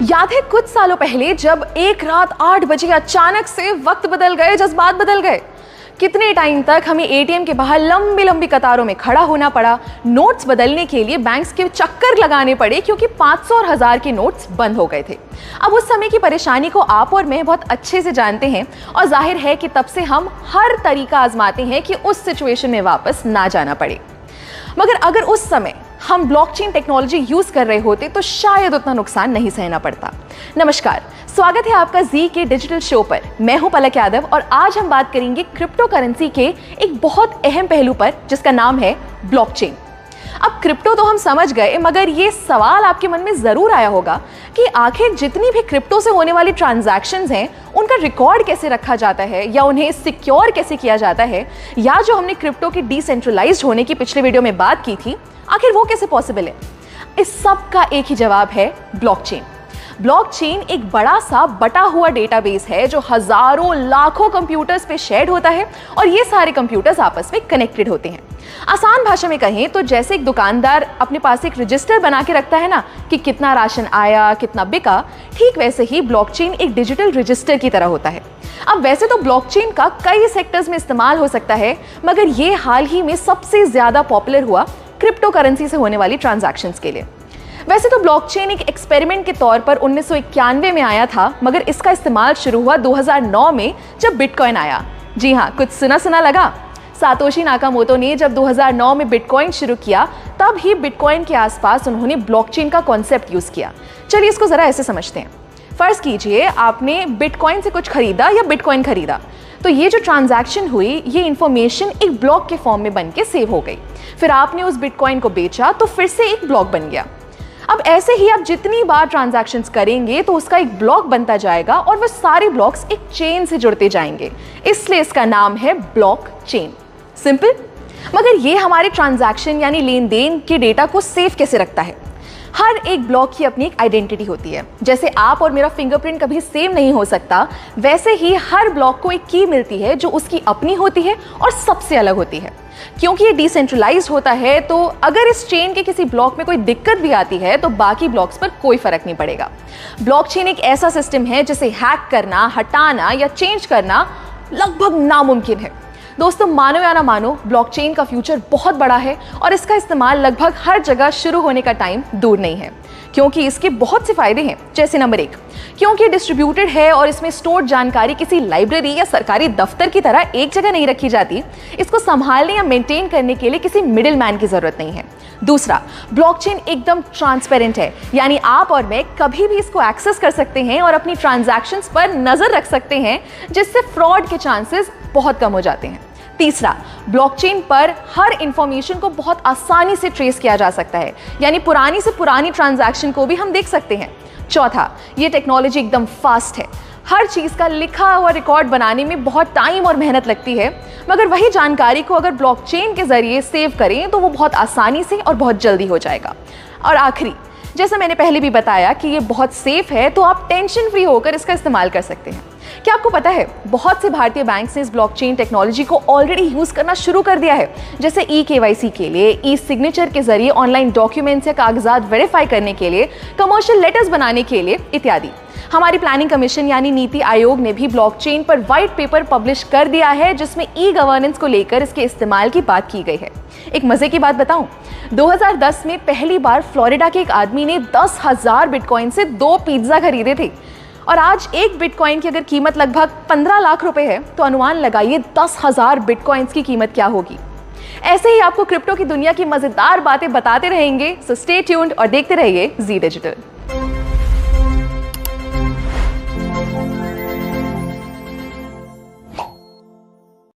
याद है कुछ सालों पहले जब एक रात 8 बजे अचानक से वक्त बदल गए, जज्बात बदल गए। कितने टाइम तक हमें एटीएम के बाहर लंबी लंबी कतारों में खड़ा होना पड़ा, नोट्स बदलने के लिए बैंक्स के चक्कर लगाने पड़े क्योंकि 500 और 1000 के नोट्स बंद हो गए थे। अब उस समय की परेशानी को आप और मैं बहुत अच्छे से जानते हैं और जाहिर है कि तब से हम हर तरीका आजमाते हैं कि उस सिचुएशन में वापस ना जाना पड़े। मगर अगर उस समय हम ब्लॉकचेन टेक्नोलॉजी यूज कर रहे होते तो शायद उतना नुकसान नहीं सहना पड़ता। नमस्कार, स्वागत है आपका जी के डिजिटल शो पर। मैं हूं पलक यादव और आज हम बात करेंगे क्रिप्टो करेंसी के एक बहुत अहम पहलू पर जिसका नाम है ब्लॉकचेन। अब क्रिप्टो तो हम समझ गए, मगर ये सवाल आपके मन में जरूर आया होगा कि आखिर जितनी भी क्रिप्टो से होने वाली ट्रांजैक्शंस हैं उनका रिकॉर्ड कैसे रखा जाता है या उन्हें सिक्योर कैसे किया जाता है, या जो हमने क्रिप्टो के डिसेंट्रलाइज्ड होने की पिछले वीडियो में बात की थी, आखिर वो कैसे पॉसिबल है। इस सब का एक ही जवाब है ब्लॉकचेन। ब्लॉकचेन एक बड़ा सा बटा हुआ डेटाबेस है जो हजारों लाखों कंप्यूटर्स पे शेयर्ड होता है और ये सारे कंप्यूटर्स आपस में कनेक्टेड होते हैं। आसान भाषा में कहें तो जैसे एक दुकानदार अपने पास एक रजिस्टर बना के रखता है ना कि कितना राशन आया, कितना बिका, ठीक वैसे ही ब्लॉकचेन एक डिजिटल रजिस्टर की तरह होता है। अब वैसे तो ब्लॉकचेन का कई सेक्टर्स में इस्तेमाल हो सकता है, मगर ये हाल ही में सबसे ज्यादा पॉपुलर हुआ क्रिप्टो करेंसी से होने वाली ट्रांजैक्शंस के लिए। वैसे तो ब्लॉकचेन एक एक्सपेरिमेंट के तौर पर 1991 में आया था, मगर इसका इस्तेमाल शुरू हुआ 2009 में जब बिटकॉइन आया। जी हाँ, कुछ सुना सुना लगा। सातोशी नाकामोटो ने जब 2009 में बिटकॉइन शुरू किया, तब ही बिटकॉइन के आसपास उन्होंने ब्लॉकचेन का कॉन्सेप्ट यूज किया। चलिए इसको जरा ऐसे समझते हैं। फर्ज कीजिए आपने बिटकॉइन से कुछ खरीदा या बिटकॉइन खरीदा, तो ये जो ट्रांजैक्शन हुई, ये इंफॉर्मेशन एक ब्लॉक के फॉर्म में बन के सेव हो गई। फिर आपने उस बिटकॉइन को बेचा तो फिर से एक ब्लॉक बन गया। अब ऐसे ही आप जितनी बार ट्रांजैक्शंस करेंगे तो उसका एक ब्लॉक बनता जाएगा और वो सारे ब्लॉक्स एक चेन से जुड़ते जाएंगे, इसलिए इसका नाम है ब्लॉकचेन। सिंपल। मगर ये हमारे ट्रांजैक्शन यानी लेन देन के डेटा को सेव कैसे रखता है? हर एक ब्लॉक की अपनी एक आइडेंटिटी होती है। जैसे आप और मेरा फिंगरप्रिंट कभी सेम नहीं हो सकता, वैसे ही हर ब्लॉक को एक की मिलती है जो उसकी अपनी होती है और सबसे अलग होती है। क्योंकि ये डिसेंट्रलाइज्ड होता है, तो अगर इस चेन के किसी ब्लॉक में कोई दिक्कत भी आती है तो बाकी ब्लॉक्स पर कोई फर्क नहीं पड़ेगा। ब्लॉकचेन एक ऐसा सिस्टम है जिसे हैक करना, हटाना या चेंज करना लगभग नामुमकिन है। दोस्तों, मानो या ना मानो, ब्लॉकचेन का फ्यूचर बहुत बड़ा है और इसका इस्तेमाल लगभग हर जगह शुरू होने का टाइम दूर नहीं है, क्योंकि इसके बहुत से फायदे हैं। जैसे नंबर 1, क्योंकि डिस्ट्रीब्यूटेड है और इसमें स्टोर्ड जानकारी किसी लाइब्रेरी या सरकारी दफ्तर की तरह एक जगह नहीं रखी जाती। इसको संभालने या मेंटेन करने के लिए किसी मिडिल मैन की जरूरत नहीं है। दूसरा, ब्लॉकचेन एकदम ट्रांसपेरेंट है, यानी आप और मैं कभी भी इसको एक्सेस कर सकते हैं और अपनी ट्रांजैक्शंस पर नजर रख सकते हैं, जिससे फ्रॉड के चांसेस बहुत कम हो जाते हैं। तीसरा, ब्लॉकचेन पर हर इंफॉर्मेशन को बहुत आसानी से ट्रेस किया जा सकता है, यानी पुरानी से पुरानी ट्रांजैक्शन को भी हम देख सकते हैं। चौथा, ये टेक्नोलॉजी एकदम फास्ट है। हर चीज़ का लिखा हुआ रिकॉर्ड बनाने में बहुत टाइम और मेहनत लगती है, मगर वही जानकारी को अगर ब्लॉकचेन के जरिए सेव करें तो वो बहुत आसानी से और बहुत जल्दी हो जाएगा। और आखिरी, जैसे मैंने पहले भी बताया कि ये बहुत सेफ है, तो आप टेंशन फ्री होकर इसका इस्तेमाल कर सकते हैं। क्या आपको पता है, बहुत से भारतीय बैंक्स ने इस ब्लॉकचेन टेक्नोलॉजी को ऑलरेडी यूज करना शुरू कर दिया है, जैसे ई-केवाईसी के लिए, ई सिग्नेचर के जरिए ऑनलाइन डॉक्यूमेंट्स या कागजात वेरीफाई करने के लिए, कमर्शियल लेटर्स बनाने के लिए इत्यादि। हमारी प्लानिंग कमीशन यानी नीति आयोग ने भी ब्लॉकचेन पर व्हाइट पेपर पब्लिश कर दिया है, जिसमें ई गवर्नेंस को लेकर इसके इस्तेमाल की बात की गई है। एक मजे की बात बताऊं, 2010 में पहली बार फ्लोरिडा के एक आदमी ने 10,000 बिटकॉइन से 2 पिज्जा खरीदे थे, और आज एक बिटकॉइन की अगर कीमत लगभग 15 लाख रुपए है, तो अनुमान लगाइए 10,000 बिटकॉइंस की कीमत क्या होगी। ऐसे ही आपको क्रिप्टो की दुनिया की मजेदार बातें बताते रहेंगे, सो स्टे ट्यून्ड और देखते रहिए जी डिजिटल।